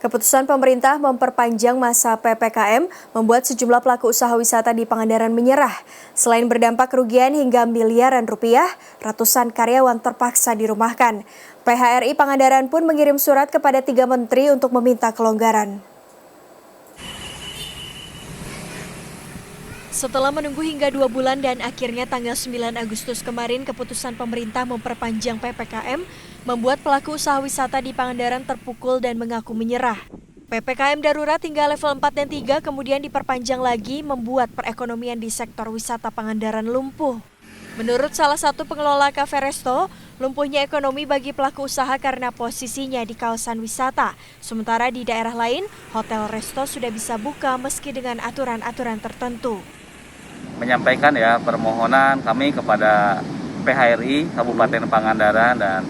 Keputusan pemerintah memperpanjang masa PPKM membuat sejumlah pelaku usaha wisata di Pangandaran menyerah. Selain berdampak kerugian hingga miliaran rupiah, ratusan karyawan terpaksa dirumahkan. PHRI Pangandaran pun mengirim surat kepada 3 menteri untuk meminta kelonggaran. Setelah menunggu hingga 2 bulan dan akhirnya tanggal 9 Agustus kemarin keputusan pemerintah memperpanjang PPKM membuat pelaku usaha wisata di Pangandaran terpukul dan mengaku menyerah. PPKM darurat hingga level 4 dan 3 kemudian diperpanjang lagi membuat perekonomian di sektor wisata Pangandaran lumpuh. Menurut salah satu pengelola kafe resto, lumpuhnya ekonomi bagi pelaku usaha karena posisinya di kawasan wisata. Sementara di daerah lain, hotel resto sudah bisa buka meski dengan aturan-aturan tertentu. Menyampaikan permohonan kami kepada PHRI Kabupaten Pangandaran dan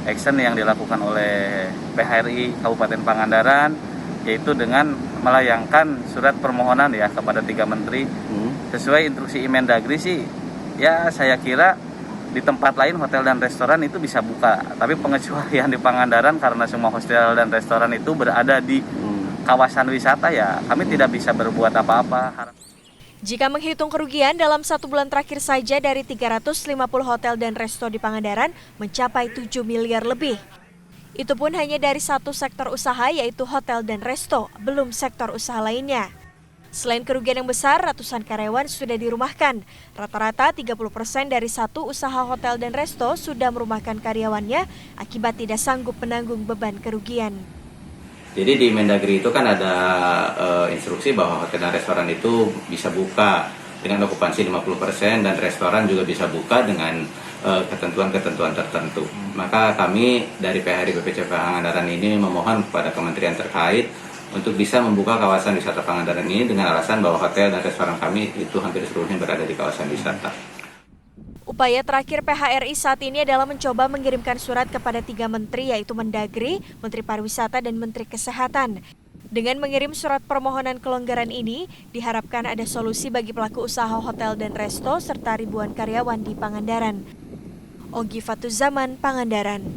action yang dilakukan oleh PHRI Kabupaten Pangandaran yaitu dengan melayangkan surat permohonan kepada 3 menteri sesuai instruksi Imendagri sih saya kira di tempat lain hotel dan restoran itu bisa buka, tapi pengecualian di Pangandaran karena semua hotel dan restoran itu berada di kawasan wisata kami tidak bisa berbuat apa-apa. Jika menghitung kerugian dalam 1 bulan terakhir saja dari 350 hotel dan resto di Pangandaran mencapai 7 miliar lebih. Itu pun hanya dari satu sektor usaha yaitu hotel dan resto, belum sektor usaha lainnya. Selain kerugian yang besar, ratusan karyawan sudah dirumahkan. Rata-rata 30% dari satu usaha hotel dan resto sudah merumahkan karyawannya akibat tidak sanggup menanggung beban kerugian. Jadi di Mendagri itu kan ada instruksi bahwa hotel dan restoran itu bisa buka dengan okupansi 50% dan restoran juga bisa buka dengan ketentuan-ketentuan tertentu. Maka kami dari PHRI BPC Pangandaran ini memohon kepada kementerian terkait untuk bisa membuka kawasan wisata Pangandaran ini dengan alasan bahwa hotel dan restoran kami itu hampir seluruhnya berada di kawasan wisata. Upaya terakhir PHRI saat ini adalah mencoba mengirimkan surat kepada 3 menteri yaitu Mendagri, Menteri Pariwisata, dan Menteri Kesehatan. Dengan mengirim surat permohonan kelonggaran ini, diharapkan ada solusi bagi pelaku usaha hotel dan resto serta ribuan karyawan di Pangandaran. Ogi Fatuzaman, Pangandaran.